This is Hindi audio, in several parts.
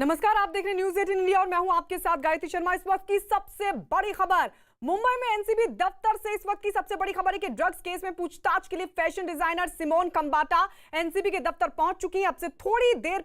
नमस्कार, आप देख रहे हैं न्यूज 18 इंडिया और मैं हूं आपके साथ गायत्री शर्मा। इस वक्त की सबसे बड़ी खबर, मुंबई में एनसीबी दफ्तर से इस वक्त की सबसे बड़ी खबर है कि ड्रग्स केस में पूछताछ के लिए fashion designer Simone Khambata NCB के दफ्तर पहुंच चुकी हैं। अब से थोड़ी देर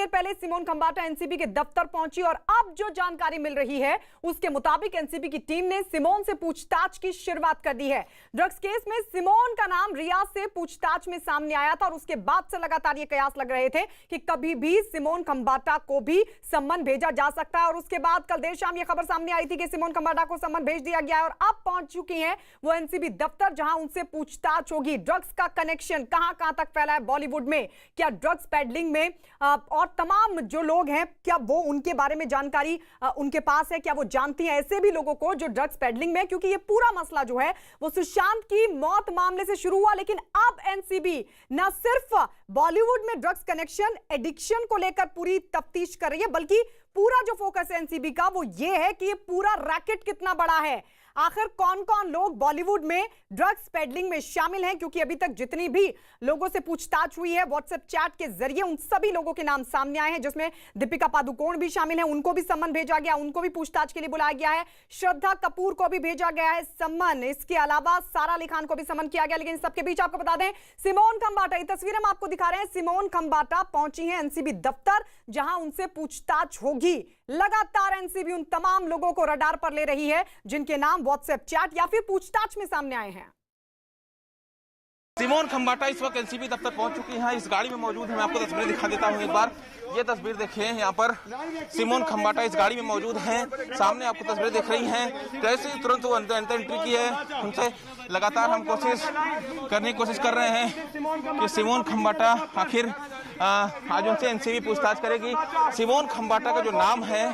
पहले सिमोन खंबाटा एनसीबी के दफ्तर पहुंची और अब जो जानकारी मिल रही है उसके मुताबिक एनसीबी की टीम ने सिमोन से पूछताछ की शुरुआत कर दी है। ड्रग्स केस में सिमोन का नाम रियाज से पूछताछ में सामने आया था और उसके बाद से लगातार ये कयास लग रहे थे कि कभी भी सिमोन खंबाटा को भी सम्मन भेजा जा सकता है। और उसके बाद कल देर शाम ये खबर सामने आई थी कि सिमोन खंबाटा को सम्मन भेज दिया गया है और अब पहुंच चुकी हैं वो एनसीबी दफ्तर, जहां उनसे पूछताछ होगी। ड्रग्स का कनेक्शन कहां तक फैला है बॉलीवुड में, क्या ड्रग्स पेडलिंग में और तमाम जो लोग हैं क्या वो उनके बारे में जानकारी उनके पास है, क्या वो जानती हैं ऐसे भी लोगों को जो ड्रग्स पेडलिंग में, क्योंकि ये पूरा मसला जो है वो सुशांत की मौत मामले से शुरू हुआ, लेकिन अब एनसीबी न सिर्फ बॉलीवुड में ड्रग्स कनेक्शन एडिक्शन को लेकर पूरी तफ्तीश कर रही है, बल्कि पूरा जो फोकस है एनसीबी का वो ये है कि ये पूरा रैकेट कितना बड़ा है। आखिर कौन कौन लोग बॉलीवुड में ड्रग्स पेडलिंग में शामिल हैं, क्योंकि अभी तक जितनी भी लोगों से पूछताछ हुई है व्हाट्सएप चैट के जरिए उन सभी लोगों के नाम सामने आए हैं, जिसमें दीपिका पादुकोण भी शामिल है, उनको भी सम्मन भेजा गया, उनको भी पूछताछ के लिए बुलाया गया है। श्रद्धा कपूर को भी भेजा गया है सम्मन, इसके अलावा सारा अली खान को भी सम्मन किया गया। लेकिन सबके बीच आपको बता दें, सिमोन खंबाटा, ये तस्वीर हम आपको दिखा रहे हैं, सिमोन खंबाटा पहुंची है एनसीबी दफ्तर, जहां उनसे पूछताछ होगी। लगातार एनसीबी उन तमाम लोगों को रडार पर ले रही है जिनके नाम व्हाट्सएप चैट या फिर पूछताछ में सामने आए हैं। सिमोन खंबाटा इस वक्त एनसीबी दफ्तर पहुंच चुकी हैं, इस गाड़ी में मौजूद है। मैं आपको तस्वीरें दिखा देता हूं एक बार। ये तस्वीर देखिए, यहाँ पर सिमोन खंबाटा इस गाड़ी में मौजूद हैं। सामने आपको तस्वीरें दिख रही हैं। जैसे ही तुरंत वो अंदर एंट्री की है, उनसे लगातार हम करने की कोशिश कर रहे हैं कि सिमोन खंबाटा आखिर आज उनसे एनसीबी पूछताछ करेगी। सिमोन खंबाटा का जो नाम है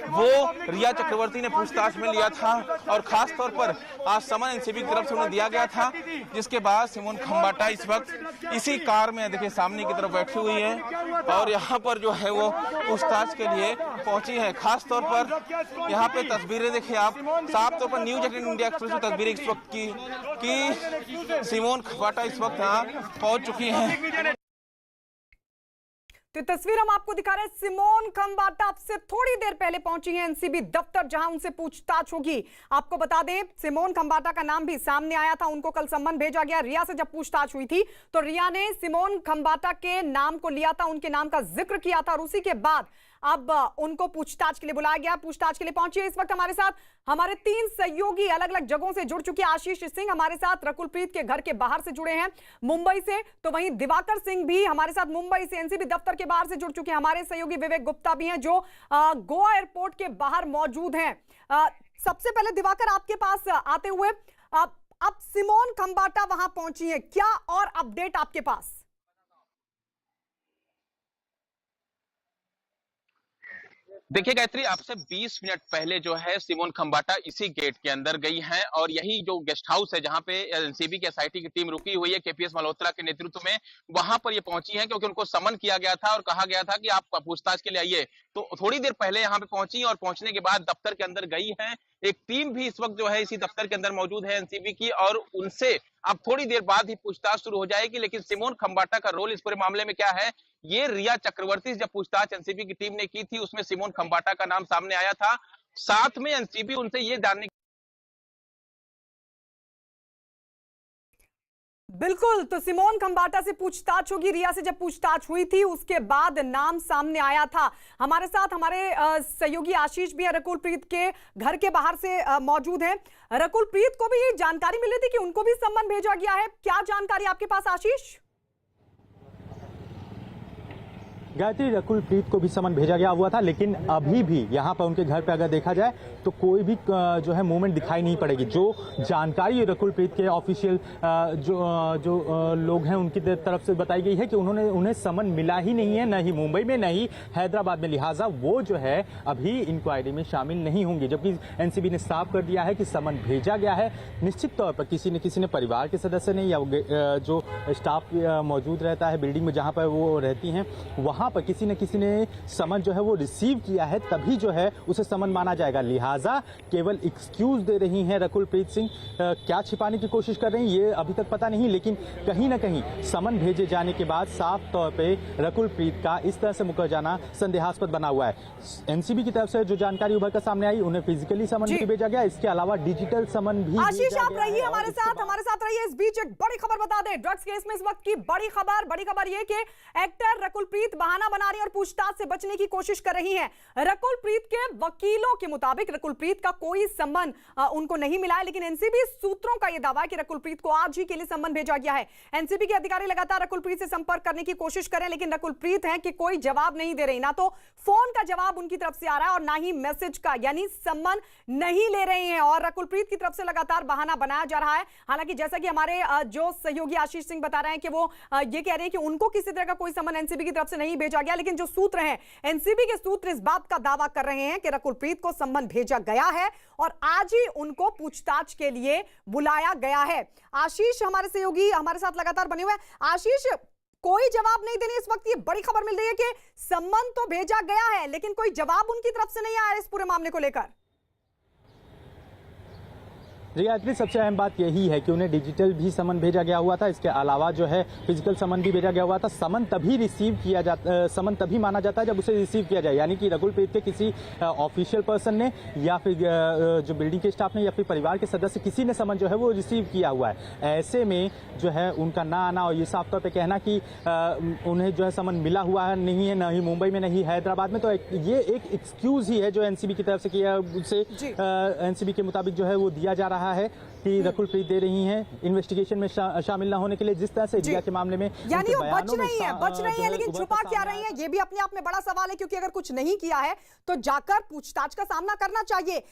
वो रिया चक्रवर्ती ने पूछताछ में लिया था और खास तौर पर आज समन एनसीबी की तरफ से उन्हें दिया गया था, जिसके बाद सिमोन खंबाटा इस वक्त इसी कार में देखिए सामने की तरफ बैठी हुई है और यहाँ पर जो है वो पूछताछ के लिए पहुंची है। खास तौर पर यहाँ पे तस्वीरें देखिए आप, साफ तौर पर न्यूज 18 इंडिया एक्सप्रेस की तस्वीरें इस वक्त की सिमोन खंबाटा इस वक्त यहाँ पहुंच चुकी है। तो तस्वीर हम आपको दिखा रहे हैं, सिमोन खंबाटा अब से थोड़ी देर पहले पहुंची है एनसीबी दफ्तर, जहां उनसे पूछताछ होगी। आपको बता दें, सिमोन खंबाटा का नाम भी सामने आया था, उनको कल सम्मन भेजा गया। रिया से जब पूछताछ हुई थी तो रिया ने सिमोन खंबाटा के नाम को लिया था, उनके नाम का जिक्र किया था और उसी के बाद अब उनको पूछताछ के लिए बुलाया गया। पूछताछ के लिए पहुंची है इस वक्त हमारे साथ हमारे 3 सहयोगी अलग अलग जगहों से जुड़ चुके हैं। आशीष सिंह हमारे साथ रकुलप्रीत के घर के बाहर से जुड़े हैं मुंबई से, तो वहीं दिवाकर सिंह भी हमारे साथ मुंबई से एनसीबी दफ्तर के बाहर से जुड़ चुके हैं। हमारे सहयोगी विवेक गुप्ता भी हैं जो गोवा एयरपोर्ट के बाहर मौजूद हैं। सबसे पहले दिवाकर, आपके पास आते हुए, अब सिमोन खंबाटा वहां पहुंची है, क्या और अपडेट आपके पास? देखिए गायत्री, आपसे 20 मिनट पहले जो है सिमोन खंबाटा इसी गेट के अंदर गई हैं और यही जो गेस्ट हाउस है जहां पे एनसीबी की एसआईटी की टीम रुकी हुई है केपीएस मल्होत्रा के नेतृत्व में, वहां पर ये पहुंची हैं क्योंकि उनको समन किया गया था और कहा गया था कि आप पूछताछ के लिए आइए। तो थोड़ी देर पहले यहाँ पे पहुंची और पहुंचने के बाद दफ्तर के अंदर गई है। एक टीम भी इस वक्त जो है इसी दफ्तर के अंदर मौजूद है एनसीबी की और उनसे अब थोड़ी देर बाद ही पूछताछ शुरू हो जाएगी। लेकिन सिमोन खंबाटा का रोल इस पूरे मामले में क्या है, ये रिया चक्रवर्ती जब पूछताछ एनसीबी की टीम ने की थी उसमें सिमोन खंबाटा का नाम सामने आया था। साथ में एनसीबी उनसे ये जानने बिल्कुल, तो सिमोन खंबाटा से पूछताछ होगी। रिया से जब पूछताछ हुई थी उसके बाद नाम सामने आया था। हमारे साथ हमारे सहयोगी आशीष भी रकुलप्रीत के घर के बाहर से मौजूद हैं। रकुलप्रीत को भी ये जानकारी मिली थी कि उनको भी सम्मन भेजा गया है, क्या जानकारी आपके पास आशीष? गायत्री, रकुलप्रीत को भी समन भेजा गया हुआ था, लेकिन अभी भी यहाँ पर उनके घर पे अगर देखा जाए तो कोई भी जो है मूवमेंट दिखाई नहीं पड़ेगी। जो जानकारी रकुलप्रीत के ऑफिशियल जो लोग हैं उनकी तरफ से बताई गई है कि उन्हें समन मिला ही नहीं है, न ही मुंबई में न ही हैदराबाद में, लिहाजा वो जो है अभी इंक्वायरी में शामिल नहीं होंगे। जबकि एनसीबी ने साफ कर दिया है कि समन भेजा गया है। निश्चित तौर पर किसी न परिवार के सदस्य ने या जो स्टाफ मौजूद रहता है बिल्डिंग में जहाँ पर वो रहती हैं, वहाँ वहां पर किसी न किसी ने समन जो है वो रिसीव किया है, तभी जो है उसे समन माना जाएगा। लिहाजा केवल एक्सक्यूज दे रही हैं रकुलप्रीत सिंह, क्या छिपाने की कोशिश कर रही हैं ये अभी तक पता नहीं, लेकिन कहीं ना कहीं समन भेजे जाने के बाद साफ तौर पे रकुलप्रीत का इस तरह से मुकर जाना संदेहास्पद बना हुआ है। एनसीबी की तरफ से जो जानकारी उभर कर सामने आई, उन्हें फिजिकली समन भी भेजा गया, इसके अलावा डिजिटल समन भी। आशीष, आप रहिए हमारे साथ रहिए। इस बीच एक बड़ी खबर बता दें, ड्रग्स केस में इस वक्त की बड़ी खबर यह कि एक्टर रकुलप्रीत बहाना बना रही और पूछताछ से बचने की कोशिश कर रही हैं। रकुलप्रीत के वकीलों के मुताबिक रकुलप्रीत का कोई सम्मन उनको नहीं मिला है, लेकिन एनसीबी सूत्रों का यह दावा है कि रकुलप्रीत को आज ही के लिए सम्मन भेजा गया है। एनसीबी के अधिकारी लगातार रकुलप्रीत से संपर्क करने की कोशिश कर रहे हैं, लेकिन रकुलप्रीत है कि कोई जवाब नहीं दे रही, ना तो फोन का जवाब उनकी तरफ से आ रहा है और ना ही मैसेज का, यानी सम्मन नहीं ले रहे हैं। और रकुलप्रीत की तरफ से लगातार बहाना बनाया जा रहा है। हालांकि जैसा कि हमारे जो सहयोगी आशीष सिंह बता रहे हैं कि वो ये कह रहे हैं कि उनको किसी तरह का कोई सम्मन एनसीबी की तरफ से नहीं भेजा गया, लेकिन जो सूत्र हैं, एनसीबी के सूत्र इस बात का दावा कर रहे हैं कि रकुलप्रीत को सम्मन भेजा गया है और आज ही उनको पूछताछ के लिए बुलाया गया है। आशीष हमारे सहयोगी हमारे साथ लगातार बने हुए हैं। आशीष, कोई जवाब नहीं देने, इस वक्त ये बड़ी खबर मिल रही है कि सम्मन तो भेजा गया है लेकिन कोई जवाब उनकी तरफ से नहीं आया इस पूरे मामले को लेकर। गायत्री, सबसे अहम बात यही है कि उन्हें डिजिटल भी समन भेजा गया हुआ था, इसके अलावा जो है फिजिकल समन भी भेजा गया हुआ था। समन तभी रिसीव किया जाता, समन तभी माना जाता है जब उसे रिसीव किया जाए, यानी कि रकुलप्रीत के किसी ऑफिशियल पर्सन ने या फिर जो बिल्डिंग के स्टाफ ने या फिर परिवार के सदस्य किसी ने समन जो है वो रिसीव किया हुआ है। ऐसे में जो है उनका ना आना और ये साफ तौर पर कहना कि उन्हें जो है समन मिला हुआ है नहीं है, ना ही मुंबई में नहीं हैदराबाद में, तो ये एक एक्सक्यूज ही है जो एनसीबी की तरफ से किया, उसे एनसीबी के मुताबिक जो है वो दिया जा रहा है कि रकुलप्रीत दे रही हैं इन्वेस्टिगेशन में शामिल ना होने के लिए, जिस तरह से रिया के मामले में, यानी वो बच रही है लेकिन छुपा क्या रही है, ये भी अपने आप में बड़ा सवाल है, क्योंकि अगर कुछ नहीं किया है तो जाकर पूछताछ का सामना करना चाहिए।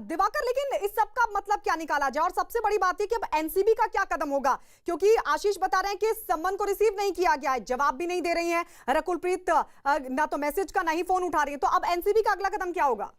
दिवाकर, लेकिन इस सब का मतलब क्या निकाला जाए, और सबसे बड़ी बात है कि अब एनसीबी का क्या कदम होगा, क्योंकि आशीष बता रहे हैं कि सम्मन को रिसीव नहीं किया गया है, जवाब भी नहीं दे रही है रकुलप्रीत, ना तो मैसेज का ना ही फोन उठा रही है, तो अब एनसीबी का अगला कदम क्या होगा?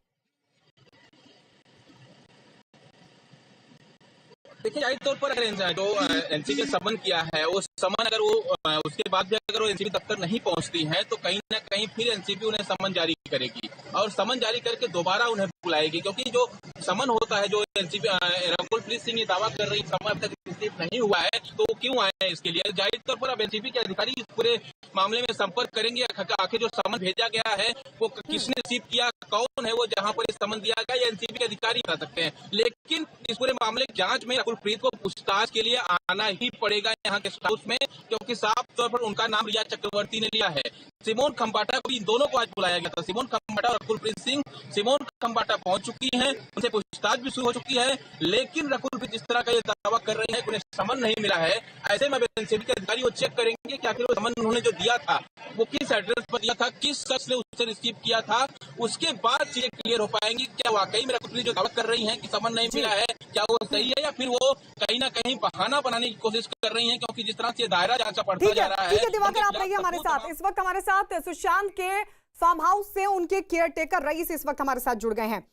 देखिए, जाहिर तौर पर अगर जो एनसीबी ने समन किया है, वो समन अगर वो उसके बाद भी अगर वो एनसीबी दफ्तर नहीं पहुंचती है तो कहीं ना कहीं फिर एनसीबी उन्हें समन जारी करेगी और समन जारी करके दोबारा उन्हें बुलाएगी, क्योंकि जो समन होता है, जो एनसीबी रकुलप्रीत सिंह ये दावा कर रही समन अब तक रिसीव नहीं हुआ है, तो वो क्यों आए हैं इसके लिए। जाहिर तौर पर अब एनसीबी के अधिकारी इस पूरे मामले में संपर्क करेंगे, आखिर जो समन भेजा गया है वो किसने रिसीव किया, कौन है वो जहां पर समन दिया गया, ये एनसीबी के अधिकारी बता सकते हैं। लेकिन इस पूरे मामले की जांच में रकुलप्रीत को पूछताछ के लिए आना ही पड़ेगा यहाँ के हाउस में, क्योंकि साफ तौर पर उनका नाम रिया चक्रवर्ती ने लिया है। सिमोन खम्बाटा को, इन दोनों को आज बुलाया गया था, सिमोन खम्बाटा और रकुलप्रीत सिंह। सिमोन खम्बाटा पहुंच चुकी हैं, उनसे पूछताछ भी शुरू हो चुकी है, लेकिन रकुलप्रीत जिस तरह का ये दावा कर रही है कि उन्हें समन नहीं मिला है, ऐसे में एनसीबी के अधिकारी वो चेक करेंगे कि आखिर वो समन उन्होंने जो दिया था वो किस एड्रेस पर दिया था, किस शख्स ने उससे रिसीव किया था, उसके बाद चीजें क्लियर हो पाएंगी। क्या वाकई में रकुलप्रीत जो दावा कर रही है कि समन नहीं मिला है, क्या वो सही है, या फिर वो कहीं ना कहीं बहाना बनाने की कोशिश कर रही हैं, क्योंकि जिस तरह से दायरा जांचा पड़ता जा रहा है। ठीक है दिवाकर, आप रहिए हमारे साथ। इस वक्त हमारे साथ सुशांत के फार्म हाउस से उनके केयर टेकर रईस इस वक्त हमारे साथ जुड़ गए हैं।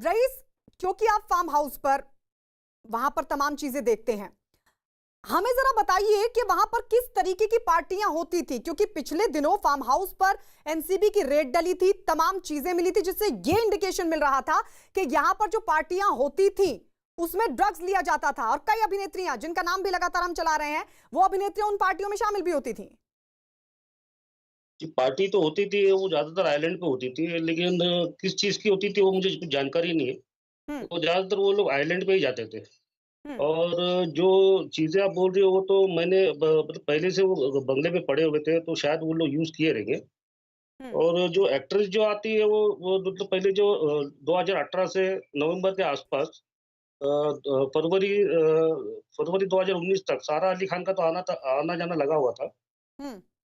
रईस, क्योंकि आप फार्म हाउस पर वहां पर तमाम चीजें देखते हैं, हमें जरा बताइए कि वहां पर किस तरीके की पार्टियां होती थी, क्योंकि पिछले दिनों फार्म हाउस पर एनसीबी की रेड डली थी, तमाम चीजें मिली थी, जिससे ये इंडिकेशन मिल रहा था कि यहां पर जो पार्टियां होती थी उसमें ड्रग्स लिया जाता था, और कई अभिनेत्रियां जिनका नाम भी लगातार हम चला रहे हैं, वो अभिनेत्रियां उन पार्टियों में शामिल भी होती थी। पार्टी तो होती थी, वो ज्यादातर आइलैंड पे होती थी, लेकिन किस चीज की होती थी वो मुझे कुछ जानकारी नहीं है। तो ज्यादातर वो लोग आइलैंड पे ही जाते थे। और जो चीजें आप बोल रही हो वो तो मैंने पहले से वो बंगले में पड़े हुए थे, तो शायद वो लोग यूज किए रहेंगे। और जो एक्ट्रेस जो आती है वो मतलब पहले जो 2018 से नवंबर के आसपास फरवरी 2019 तक सारा अली खान का तो आना जाना लगा हुआ था।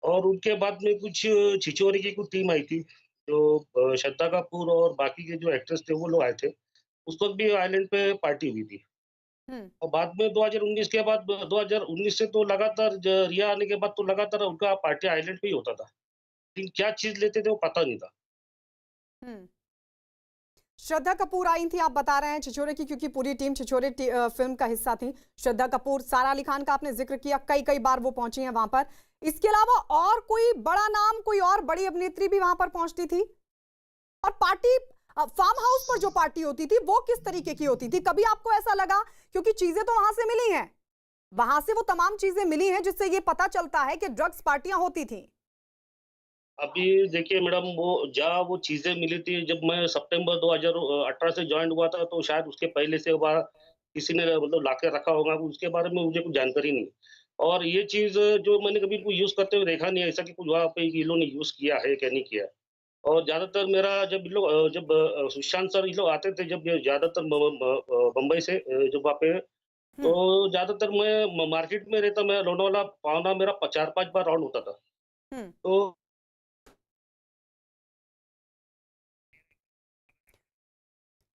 और उनके बाद में कुछ छिछोरे की कुछ टीम आई थी, जो श्रद्धा कपूर और बाकी के जो एक्ट्रेस थे वो लोग आए थे। उस वक्त भी आइलैंड पे पार्टी हुई थी। और बाद में 2019 के बाद 2019 से तो लगातार रिया आने के बाद तो लगातार उनका पार्टी आइलैंड पे ही होता था, लेकिन क्या चीज लेते थे वो पता नहीं था। श्रद्धा कपूर आई थी, आप बता रहे हैं छिछोरे की, क्योंकि पूरी टीम छिछोरे फिल्म का हिस्सा थी। श्रद्धा कपूर, सारा अली खान का आपने जिक्र किया, कई कई बार वो पहुंची हैं वहां पर। इसके अलावा और कोई बड़ा नाम, कोई और बड़ी अभिनेत्री भी वहां पर पहुंचती थी? और पार्टी, फार्म हाउस पर जो पार्टी होती थी वो किस तरीके की होती थी? कभी आपको ऐसा लगा, क्योंकि चीजें तो वहां से मिली हैं, वहां से वो तमाम चीजें मिली हैं जिससे ये पता चलता है कि ड्रग्स पार्टियां होती थी। अभी देखिए मैडम, वो चीजें मिली थी जब मैं सितंबर 2018 से ज्वाइन हुआ था, तो शायद उसके पहले से किसी ने मतलब लाके रखा होगा, उसके बारे में मुझे कुछ जानकारी नहीं। और ये चीज जो मैंने कभी कोई यूज करते हुए देखा नहीं है, ऐसा कि कुछ वहाँ पे ये लोग ने यूज किया है क्या नहीं किया। और ज्यादातर मेरा जब सुशांत सर ये लोग आते थे, जब ये ज्यादातर बम्बई से जब वहाँ पे, तो ज्यादातर मैं मार्केट में रहता, मैं लोनावाला पावना मेरा 4-5 बार राउंड होता था। तो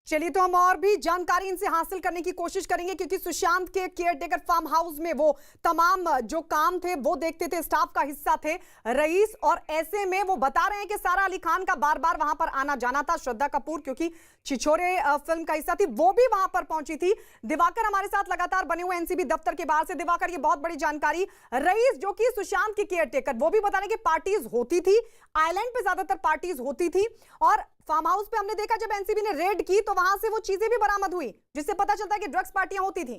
चलिए, तो हम और भी जानकारी इनसे हासिल करने की कोशिश करेंगे, क्योंकि सुशांत के केयरटेकर फार्म हाउस में वो तमाम जो काम थे वो देखते थे, स्टाफ का हिस्सा थे रईस, और ऐसे में वो बता रहे हैं कि सारा अली खान का बार बार वहां पर आना जाना था। श्रद्धा कपूर, क्योंकि छिछोरे फिल्म का हिस्सा थी, वो भी वहां पर पहुंची थी। दिवाकर हमारे साथ लगातार बने हुए एनसीबी दफ्तर के बाहर से। दिवाकर, ये बहुत बड़ी जानकारी। रईस जो कि सुशांत के केयरटेकर, वो भी बता रहे कि पार्टीज होती थी, आइलैंड पे ज्यादातर पार्टीज होती थी, और फार्म हाउस पे हमने देखा जब एनसीबी ने रेड की तो वहां से वो चीजें भी बरामद हुई, जिससे पता चलता है कि ड्रग्स पार्टियां होती थी।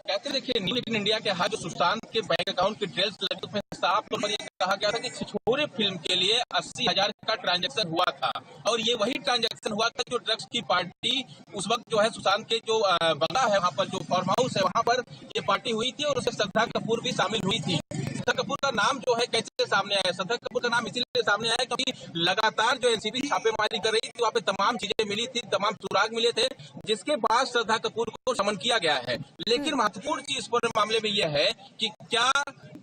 कहते देखिए, न्यू इन इंडिया के जो सुशांत के बैंक अकाउंट की डिटेल्स लगी, उसमें साफ तौर पर कहा गया था कि छिछोरे फिल्म के लिए 80,000 का ट्रांजैक्शन हुआ था, और ये वही ट्रांजैक्शन हुआ था जो ड्रग्स की पार्टी उस वक्त जो है सुशांत के जो बंगला है वहाँ पर, जो फार्म हाउस है वहाँ पर ये पार्टी हुई थी, और उसमें श्रद्धा कपूर भी शामिल हुई थी। श्रद्धा कपूर का नाम जो है कैसे सामने आया? श्रद्धा कपूर का नाम इसीलिए सामने आया क्योंकि लगातार जो एनसीबी छापेमारी कर रही थी, वहाँ पे तमाम चीजें मिली थी, तमाम सुराग मिले थे, जिसके बाद श्रद्धा कपूर को समन किया गया है। लेकिन महत्वपूर्ण चीज पूरे मामले में यह है कि क्या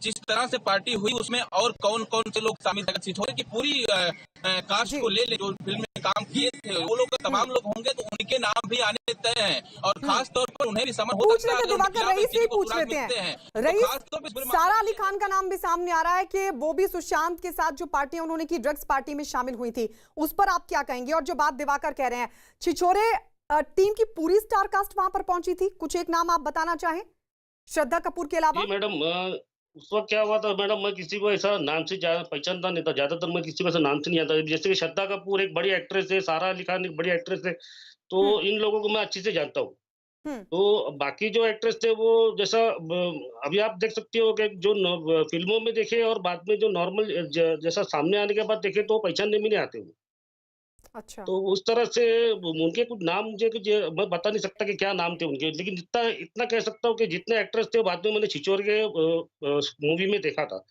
जिस तरह से पार्टी हुई उसमें और कौन कौन से लोग शामिल थे। छिछोरे की पूरी कास्ट को ले जो फिल्म में काम किए थे वो लोग, तमाम लोग होंगे तो उनके नाम भी आने तय हैं, और खास तौर पर उन्हें भी समन हो सकता है। दिवाकर, रईस से ही पूछ लेते हैं। रईस, सारा अली खान का नाम भी सामने आ रहा है कि वो भी सुशांत के साथ जो पार्टियां उन्होंने की, ड्रग्स पार्टी में शामिल हुई थी, उस पर आप क्या कहेंगे? और जो बात दिवाकर कह रहे हैं, छिछोरे टीम की पूरी स्टार कास्ट वहां पर पहुंची थी, कुछ एक नाम आप बताना चाहें श्रद्धा कपूर के अलावा? मैडम, उस वक्त क्या हुआ था मैडम, मैं किसी को ऐसा नाम से पहचानता नहीं था, ज्यादातर मैं किसी को ऐसा नाम से नहीं आता। जैसे कि श्रद्धा कपूर एक बड़ी एक्ट्रेस है, सारा अली खान एक बड़ी एक्ट्रेस है, तो इन लोगों को मैं अच्छे से जानता हूँ। तो बाकी जो एक्ट्रेस थे वो जैसा अभी आप देख सकते हो कि जो फिल्मों में देखे और बाद में जो नॉर्मल जैसा सामने आने के बाद देखे तो पहचानने में नहीं आते वो। अच्छा। तो उस तरह से उनके कुछ नाम मुझे मैं बता नहीं सकता कि क्या नाम थे उनके, लेकिन इतना कह सकता हूँ कि जितने एक्ट्रेस थे बाद में मैंने छिछोरे के मूवी में देखा था।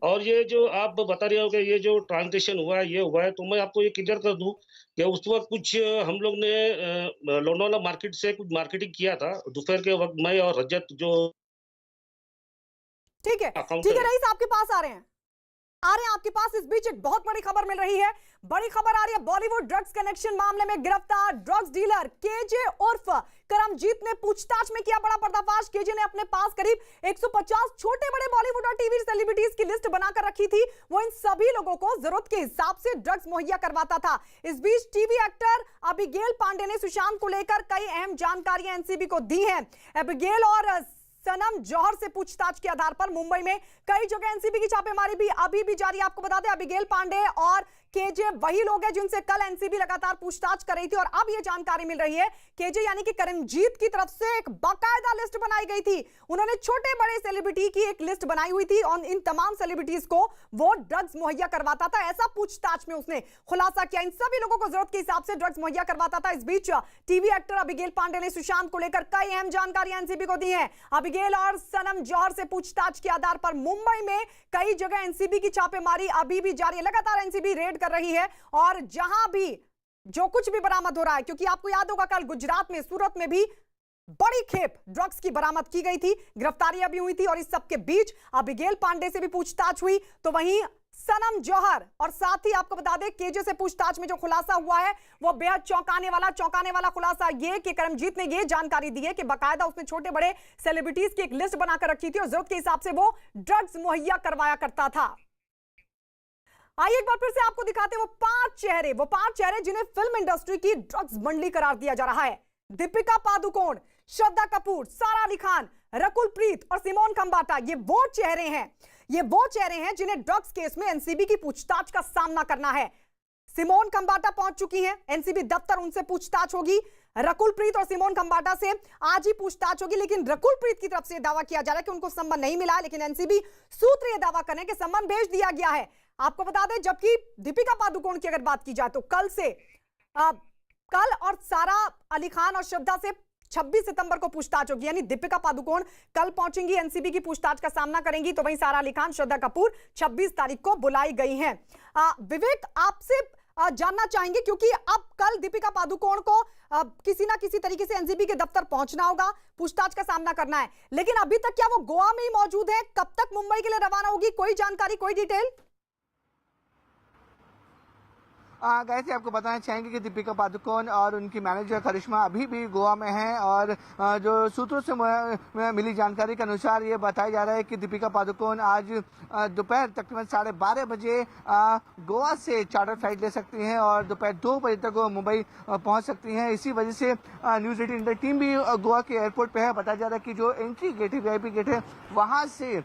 और ये जो आप बता रहे हो कि ये जो ट्रांजेक्शन हुआ है, ये हुआ है, तो मैं आपको ये क्लियर कर दूं कि उस वक्त कुछ हम लोग ने लोनावाला मार्केट से कुछ मार्केटिंग किया था दोपहर के वक्त, मैं और रजत जो। ठीक है रईस, आपके पास आ रहे हैं आपके पास। इस बीच एक बहुत बड़ी खबर मिल रही है, बड़ी खबर आ रही है। बॉलीवुड ड्रग्स कनेक्शन मामले में गिरफ्तार ड्रग्स डीलर केजे उर्फ करमजीत ने पूछताछ में किया बड़ा पर्दाफाश। केजे ने अपने पास करीब 150 छोटे बड़े बॉलीवुड और टीवी सेलिब्रिटीज की लिस्ट बनाकर रखी थी। वो इन सभी लोगों को जरूरत के हिसाब से ड्रग्स मुहैया करवाता था। इस बीच टीवी एक्टर अबिगेल पांडे ने सुशांत को लेकर कई अहम जानकारियां एनसीबी को दी हैं। अबिगेल और सनम जौहर से पूछताछ के आधार पर मुंबई में कई जगह एनसीबी की छापेमारी भी अभी भी जारी है। आपको बता दें, अबिगेल पांडे और केजे वही लोग हैं जिनसे कल एनसीबी लगातार पूछताछ कर रही थी, और अब यह जानकारी मिल रही है केजे यानी कि करमजीत की तरफ से एक बाकायदा लिस्ट बनाई गई थी। उन्होंने छोटे बड़े सेलिब्रिटी की एक लिस्ट बनाई हुई थी और इन तमाम सेलिब्रिटीज को वो ड्रग्स मुहैया करवाता था, ऐसा पूछताछ में उसने खुलासा किया। इन सभी लोगों को जरूरत के हिसाब से ड्रग्स मुहैया करवाता था। इस बीच टीवी एक्टर अबिगेल पांडे ने सुशांत को लेकर कई अहम जानकारियां एनसीबी को दी है। अबिगेल और सनम जौहर से पूछताछ के आधार पर मुंबई में कई जगह एनसीबी की छापेमारी अभी भी जारी है। लगातार एनसीबी रेड कर रही है, और जहां भी जो कुछ भी बरामद हो रहा है, क्योंकि आपको याद होगा कल गुजरात में, सूरत में भी बड़ी खेप ड्रग्स की बरामद की गई थी, गिरफ्तारियां भी हुई थी, और इस सबके बीच अबिगेल पांडे से भी पूछताछ हुई, तो वहीं सनम जौहर और साथ ही आपको बता दें केजे से पूछताछ में जो खुलासा हुआ है वो बेहद चौंकाने वाला खुलासा ये कि करमजीत ने ये जानकारी दी है कि बाकायदा उसने छोटे बड़े सेलिब्रिटीज की एक लिस्ट बनाकर रखी थी और जरूरत के हिसाब से वो ड्रग्स मुहैया करवाया करता था। आइए एक बार फिर से आपको दिखाते हैं वो पांच चेहरे जिन्हें फिल्म इंडस्ट्री की ड्रग्स मंडली करार दिया जा रहा है। दीपिका पादुकोण, श्रद्धा कपूर, सारा अली खान, रकुल प्रीत और सिमोन खंबाटा, ये वो चेहरे हैं जिन्हें ड्रग्स केस में एनसीबी की पूछताछ का सामना करना है। सिमोन खंबाटा पहुंच चुकी हैं एनसीबी दफ्तर, उनसे पूछताछ होगी। रकुल प्रीत और सिमोन खंबाटा से आज ही पूछताछ होगी, लेकिन रकुल प्रीत की तरफ से दावा किया जा रहा है कि उनको सम्मन नहीं मिला, लेकिन एनसीबी सूत्र यह दावा करें कि सम्मन भेज दिया गया है। आपको बता दें, जबकि दीपिका पादुकोण की अगर बात की जाए तो कल और सारा अली खान और श्रद्धा से 26 सितंबर को पूछताछ होगी, यानी दीपिका पादुकोण कल पहुंचेंगी, एनसीबी की पूछताछ का सामना करेंगी, तो वहीं सारा अली खान, श्रद्धा कपूर 26 तारीख को बुलाई गई हैं। विवेक, आपसे जानना चाहेंगे, क्योंकि अब कल दीपिका पादुकोण को किसी ना किसी तरीके से एनसीबी के दफ्तर पहुंचना होगा, पूछताछ का सामना करना है, लेकिन अभी तक क्या वो गोवा में ही मौजूद है? कब तक मुंबई के लिए रवाना होगी? कोई जानकारी, कोई डिटेल? गायत्री, आपको बताना चाहेंगे कि दीपिका पादुकोण और उनकी मैनेजर करिश्मा अभी भी गोवा में हैं और जो सूत्रों से मिली जानकारी के अनुसार ये बताया जा रहा है कि दीपिका पादुकोण आज दोपहर तकरीबन 12:30 बजे गोवा से चार्टर फ्लाइट ले सकती हैं और दोपहर 2 बजे तक वो मुंबई पहुंच सकती हैं। इसी वजह से न्यूज़ 18 इंडिया टीम भी गोवा के एयरपोर्ट पे है। बताया जा रहा है कि जो एंट्री गेट है, वीआईपी गेट है, वहाँ से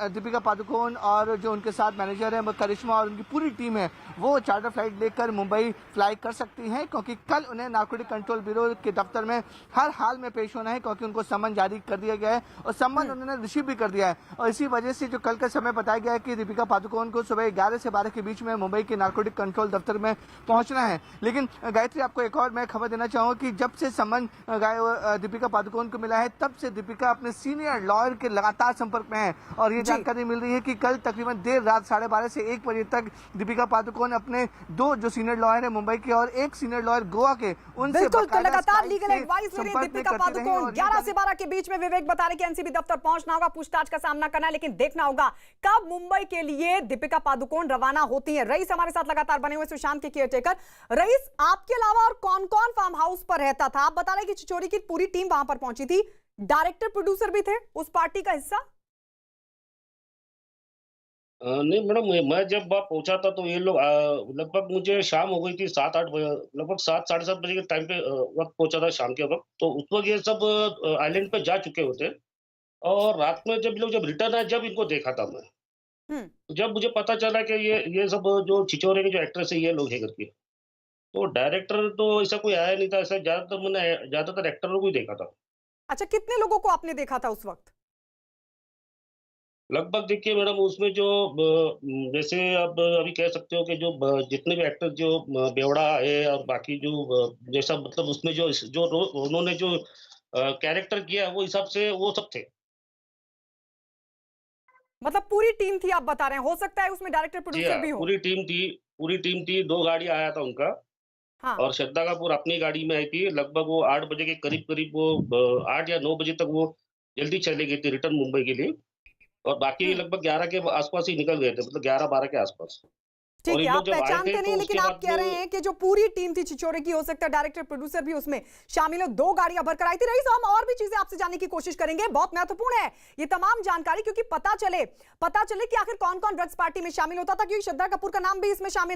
दीपिका पादुकोण और जो उनके साथ मैनेजर है करिश्मा और उनकी पूरी टीम है, वो चार्टर फ्लाइट लेकर मुंबई फ्लाई कर सकती हैं, क्योंकि कल उन्हें नारकोटिक कंट्रोल ब्यूरो के दफ्तर में हर हाल में पेश होना है, क्योंकि उनको सम्मन जारी कर दिया गया है और सम्मन उन्होंने रिसीव भी कर दिया है। और इसी वजह से जो कल का समय बताया गया है कि दीपिका पादुकोण को सुबह 11 से 12 के बीच में मुंबई के नारकोटिक कंट्रोल दफ्तर में पहुंचना है। लेकिन गायत्री, आपको एक और मैं खबर देना चाहूंगा कि जब से सम्मन दीपिका पादुकोण को मिला है, तब से दीपिका अपने सीनियर लॉयर के लगातार संपर्क में है और ये जानकारी मिल रही है कि कल तकरीबन देर रात 12:30 से 1 बजे तक दीपिका पादुकोण अपने 2 जो सीनियर लॉयर है मुंबई के और 1 सीनियर लॉयर गोवा के, उनसे बिल्कुल, तो लगातार लीगल एडवाइस ले रही है दीपिका पादुकोण। 11 से 12 के बीच में विवेक बता रहे कि एनसीबी दफ्तर पहुंचना होगा, पूछताछ का सामना करना है, लेकिन देखना होगा कब मुंबई के लिए दीपिका पादुकोण रवाना होती है। रईस हमारे साथ लगातार बने हुए, सुशांत के केयरटेकर। रईस, आपके अलावा और कौन कौन फार्म हाउस पर रहता था? आप बता रहे कि चिचोरी की पूरी टीम वहां पर पहुंची थी, डायरेक्टर प्रोड्यूसर भी थे उस पार्टी का हिस्सा? नहीं मैडम, मैं जब वहाँ पहुंचा था तो ये लोग लगभग मुझे शाम हो गई थी, 7-8 बजे, लगभग 7 साढ़े 7 बजे के टाइम पे वक्त पहुंचा था शाम के वक्त। तो उस वक्त ये सब आइलैंड पे जा चुके होते और रात में जब रिटर्न आए, जब इनको देखा था मैं, जब मुझे पता चला कि ये सब जो छिछोरे के जो एक्ट्रेस है ये लोग है करके, तो डायरेक्टर तो ऐसा कोई आया नहीं था। ऐसा ज्यादातर एक्टरों को ही देखा था। अच्छा, कितने लोगों को आपने देखा था उस वक्त? लगभग देखिए मैडम, उसमें जो जैसे आप अभी कह सकते हो कि जो जितने भी एक्टर जो बेवड़ा है और बाकी जो जैसा मतलब उसमें जो उन्होंने जो कैरेक्टर किया वो हिसाब से वो सब थे। मतलब पूरी टीम थी आप बता रहे हैं? हो सकता है उसमें डायरेक्टर प्रोड्यूसर भी हो। पूरी टीम थी। 2 गाड़ी आया था उनका। हाँ। और श्रद्धा कपूर अपनी गाड़ी में आई थी। लगभग वो 8 बजे के करीब वो 8 या 9 बजे तक वो जल्दी चली गई थी रिटर्न मुंबई के लिए, और बाकी लगभग 11 के आसपास ही निकल गए थे, मतलब 11-12 के आसपास। ठीक है, आप पहचानते नहीं, लेकिन आप कह रहे हैं कि जो पूरी टीम थी छिछोरे की, हो सकता है डायरेक्टर प्रोड्यूसर भी उसमें शामिल हो। 2 गाड़ियां भरकर आई थी। रईस, हम और भी चीजें आपसे जानने की कोशिश करेंगे, बहुत महत्वपूर्ण है ये तमाम जानकारी, क्योंकि पता चले कि आखिर कौन कौन ड्रग्स पार्टी में शामिल होता था, क्योंकि श्रद्धा कपूर का नाम भी इसमें सामने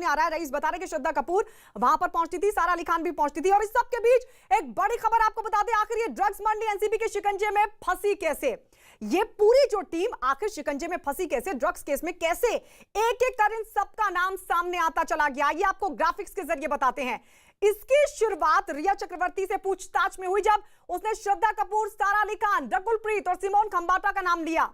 आ रहा है। रईस बता रहे कि श्रद्धा कपूर वहां पर पहुंचती थी, सारा अली खान भी पहुंचती थी, और इस सबके बीच एक बड़ी खबर आपको बता दें, आखिर ये ड्रग्स मंडी एनसीबी के शिकंजे में फंसी कैसे? ये पूरी जो टीम आखिर शिकंजे में फंसी कैसे? ड्रग्स केस में कैसे एक एक कर इन सबका नाम सामने आता चला गया, ये आपको ग्राफिक्स के जरिए बताते हैं। इसकी शुरुआत रिया चक्रवर्ती से पूछताछ में हुई, जब उसने श्रद्धा कपूर, सारा अली खान, रकुल प्रीत और सिमोन खंबाटा का नाम लिया।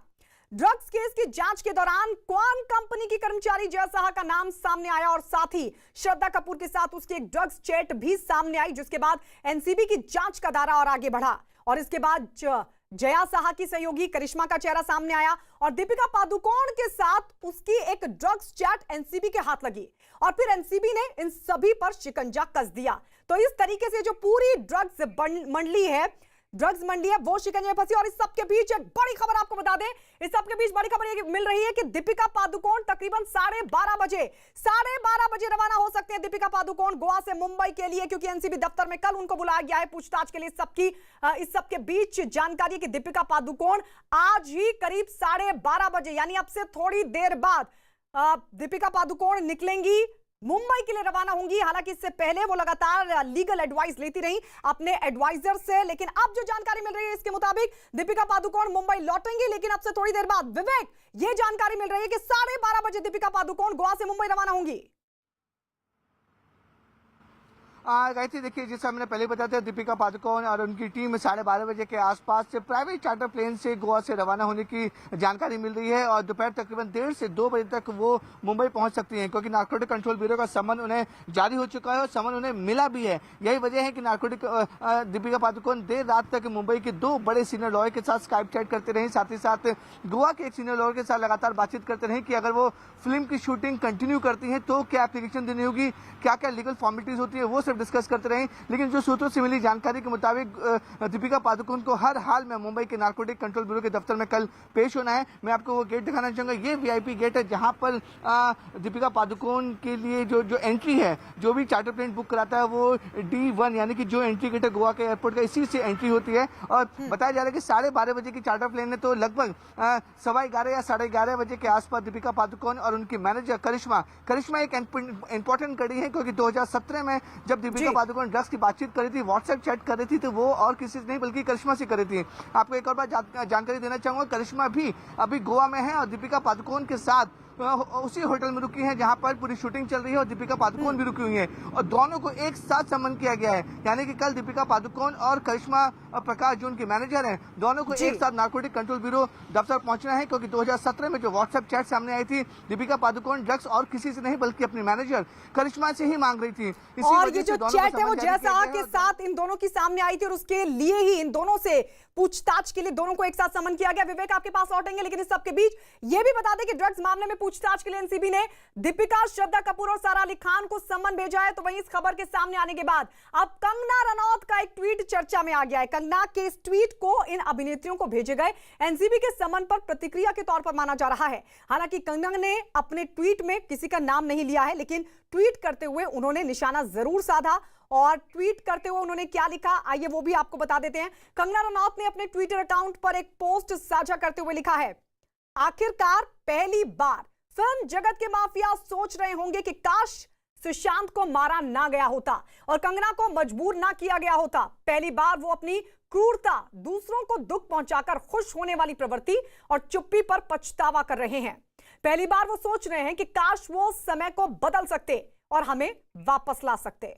ड्रग्स केस की जांच के दौरान क्वान कंपनी की कर्मचारी जय साहा का नाम सामने आया, और साथ ही श्रद्धा कपूर के साथ उसकी एक ड्रग्स चैट भी सामने आई, जिसके बाद एनसीबी की जांच का दायरा और आगे बढ़ा, और इसके बाद जया साहा की सहयोगी करिश्मा का चेहरा सामने आया, और दीपिका पादुकोण के साथ उसकी एक ड्रग्स चैट एनसीबी के हाथ लगी, और फिर एनसीबी ने इन सभी पर शिकंजा कस दिया। तो इस तरीके से जो पूरी ड्रग्स मंडली है, ड्रग्स मंडी है, वो शिकंजे में फंसी। और इस सबके बीच एक बड़ी खबर आपको बता दें, इस सबके बीच बड़ी खबर ये मिल रही है कि दीपिका पादुकोण तकरीबन 12:30 बजे रवाना हो सकते हैं। दीपिका पादुकोण गोवा से मुंबई के लिए, क्योंकि एनसीबी दफ्तर में कल उनको बुलाया गया है पूछताछ के लिए। इस सबके बीच जानकारी है कि दीपिका पादुकोण आज ही करीब 12:30 बजे, यानी अब से थोड़ी देर बाद दीपिका पादुकोण निकलेंगी, मुंबई के लिए रवाना होंगी। हालांकि इससे पहले वो लगातार लीगल एडवाइस लेती रही अपने एडवाइजर से, लेकिन अब जो जानकारी मिल रही है इसके मुताबिक दीपिका पादुकोण मुंबई लौटेंगी। लेकिन अब से थोड़ी देर बाद विवेक, ये जानकारी मिल रही है कि 12:30 बजे दीपिका पादुकोण गोवा से मुंबई रवाना होंगी। गायत्री, देखिए जैसा हमने पहले बताया था, दीपिका पादुकोण और उनकी टीम 12:30 बजे के आसपास से प्राइवेट चार्टर प्लेन से गोवा से रवाना होने की जानकारी मिल रही है और दोपहर तकरीबन 1:30 से 2 बजे तक वो मुंबई पहुंच सकती हैं, क्योंकि नारकोटिक कंट्रोल ब्यूरो का समन उन्हें जारी हो चुका है और समन उन्हें मिला भी है। यही वजह है कि नारकोटिक दीपिका पादुकोण देर रात तक मुंबई के 2 बड़े सीनियर लॉयर के साथ स्काइप चैट करते रहे, साथ ही साथ गोवा के एक सीनियर लॉयर के साथ लगातार बातचीत करते रहे कि अगर वो फिल्म की शूटिंग कंटिन्यू करती है तो क्या एप्लीकेशन देनी होगी, क्या क्या लीगल फॉर्मेलिटीज होती है, वो सब डिस्कस करते रहे। लेकिन जो सूत्रों से मिली जानकारी के मुताबिक दीपिका पादुकोण को हर हाल में मुंबई के नारकोटिक कंट्रोल ब्यूरो के दफ्तर में कल पेश होना है। मैं आपको वो गेट दिखाना चाहूंगा, ये वीआईपी गेट है जहां पर दीपिका पादुकोण के लिए जो एंट्री है, जो भी चार्टर प्लेन बुक कराता है वो D1 यानी कि जो एंट्री गेट है गोवा के एयरपोर्ट का, इसी से एंट्री होती है। और बताया जा रहा है कि 12:30 बजे की चार्टर प्लेन है, तो लगभग 11:15 या 11:30 बजे के आसपास दीपिका पादुकोण और उनकी मैनेजर करिश्मा एक इंपॉर्टेंट कड़ी है, क्योंकि 2017 में जब दीपिका पादुकोण ड्रग्स की बातचीत कर रही थी, व्हाट्सएप चैट कर रही थी, तो वो और किसी से नहीं बल्कि करिश्मा से कर रही थी। आपको एक और बात जानकारी देना चाहूंगा, करिश्मा भी अभी गोवा में है और दीपिका पादुकोण के साथ उसी होटल में रुकी है जहां पर पूरी शूटिंग चल रही है और दीपिका पादुकोण भी रुकी हुई है और दोनों को एक साथ समन किया गया है। यानी कि कल दीपिका पादुकोण और करिश्मा प्रकाश जो उनके मैनेजर हैं, दोनों को एक साथ नारकोटिक कंट्रोल ब्यूरो दफ्तर पहुंचना है, क्योंकि 2017 में जो व्हाट्सएप चैट सामने आई थी, दीपिका पादुकोण ड्रग्स और किसी से नहीं बल्कि अपनी मैनेजर करिश्मा से ही मांग रही थी। और ये जो चैट है वो जैसा के साथ इन दोनों की सामने आई थी और उसके लिए ही इन दोनों से पूछताछ के लिए दोनों को एक साथ समन किया गया। विवेक आपके पास लौटेंगे, लेकिन इस सबके बीच ये भी बता दें कि ड्रग्स मामले में पूछताछ के लिए एनसीबी ने दीपिका, श्रद्धा कपूर और सारा अली खान को समन भेजा है। तो वहीं इस खबर के सामने आने के बाद अब कंगना रनौत का एक ट्वीट चर्चा में आ गया है। कंगना के इस ट्वीट को इन अभिनेत्रियों को भेजे गए एनसीबी के समन पर प्रतिक्रिया के तौर पर माना जा रहा है। हालांकि कंगना ने अपने ट्वीट में किसी का नाम नहीं लिया है, लेकिन ट्वीट करते हुए उन्होंने निशाना जरूर साधा और ट्वीट करते हुए उन्होंने क्या लिखा, आइए वो भी आपको बता देते हैं। कंगना रनौत ने अपने ट्विटर अकाउंट पर एक पोस्ट साझा करते हुए लिखा है, आखिरकार पहली बार फिल्म जगत के माफिया सोच रहे होंगे कि काश सुशांत को मारा ना गया होता और कंगना को मजबूर ना किया गया होता। पहली बार वो अपनी क्रूरता, दूसरों को दुख पहुंचाकर खुश होने वाली प्रवृत्ति और चुप्पी पर पछतावा कर रहे हैं। पहली बार वो सोच रहे हैं कि काश वो समय को बदल सकते और हमें वापस ला सकते।